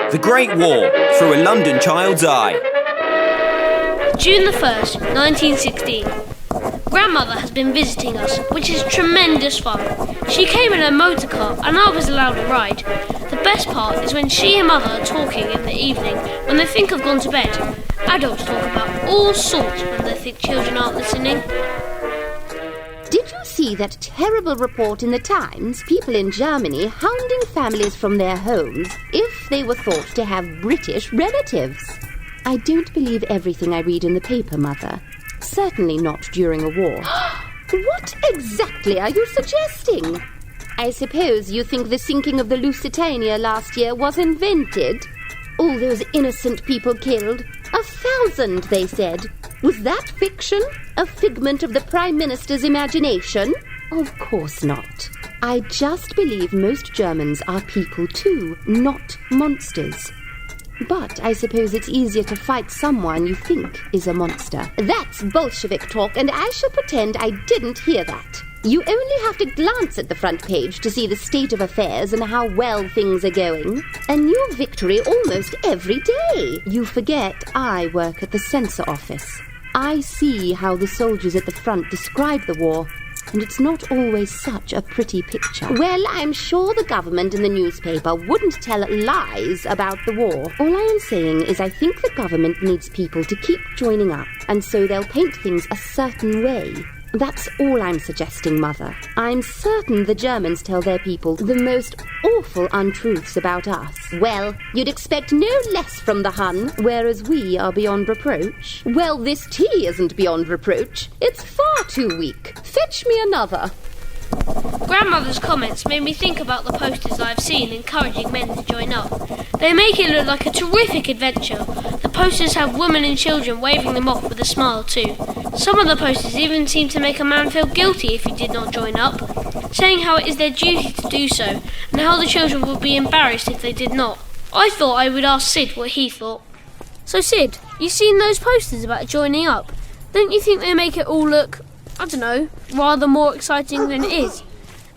The Great War, through a London child's eye. June the 1st, 1916. Grandmother has been visiting us, which is tremendous fun. She came in her motor car and I was allowed a ride. The best part is when she and Mother are talking in the evening when they think I've gone to bed. Adults talk about all sorts when they think children aren't listening. Did you see that terrible report in the Times? People in Germany hounding families from their homes if they were thought to have British relatives. I don't believe everything I read in the paper, Mother. Certainly not during a war. What exactly are you suggesting? I suppose you think the sinking of the Lusitania last year was invented? All those innocent people killed. 1,000, they said. Was that fiction? A figment of the Prime Minister's imagination? Of course not. I just believe most Germans are people too, not monsters. But I suppose it's easier to fight someone you think is a monster. That's Bolshevik talk, and I shall pretend I didn't hear that. You only have to glance at the front page to see the state of affairs and how well things are going. A new victory almost every day. You forget I work at the censor office. I see how the soldiers at the front describe the war, and it's not always such a pretty picture. Well, I'm sure the government and the newspaper wouldn't tell lies about the war. All I am saying is I think the government needs people to keep joining up, and so they'll paint things a certain way. That's all I'm suggesting, Mother. I'm certain the Germans tell their people the most awful untruths about us. Well, you'd expect no less from the Hun, whereas we are beyond reproach. Well, this tea isn't beyond reproach. It's far too weak. Fetch me another. Grandmother's comments made me think about the posters I've seen encouraging men to join up. They make it look like a terrific adventure. The posters have women and children waving them off with a smile too. Some of the posters even seem to make a man feel guilty if he did not join up, saying how it is their duty to do so, and how the children would be embarrassed if they did not. I thought I would ask Sid what he thought. So Sid, you seen those posters about joining up? Don't you think they make it all look, I don't know, rather more exciting than it is?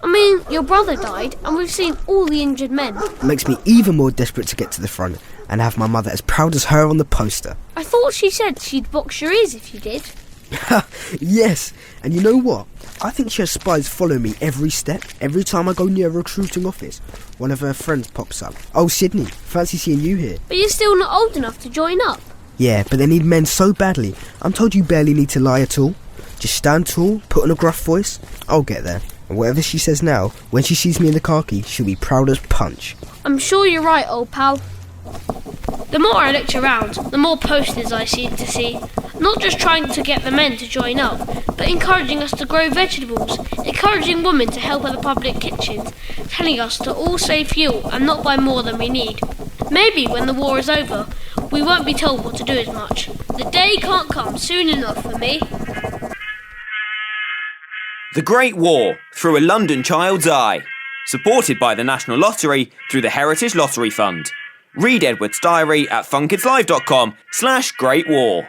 I mean, your brother died, and we've seen all the injured men. It makes me even more desperate to get to the front and have my mother as proud as her on the poster. I thought she said she'd box your ears if you did. Yes, and you know what? I think she has spies follow me every step. Every time I go near a recruiting office, one of her friends pops up. Oh, Sydney, fancy seeing you here. But you're still not old enough to join up. Yeah, but they need men so badly. I'm told you barely need to lie at all. Just stand tall, put on a gruff voice. I'll get there. And whatever she says now, when she sees me in the khaki, she'll be proud as punch. I'm sure you're right, old pal. The more I looked around, the more posters I seemed to see. Not just trying to get the men to join up, but encouraging us to grow vegetables, encouraging women to help at the public kitchens, telling us to all save fuel and not buy more than we need. Maybe when the war is over, we won't be told what to do as much. The day can't come soon enough for me. The Great War, through a London child's eye. Supported by the National Lottery through the Heritage Lottery Fund. Read Edward's diary at funkidslive.com/Great War.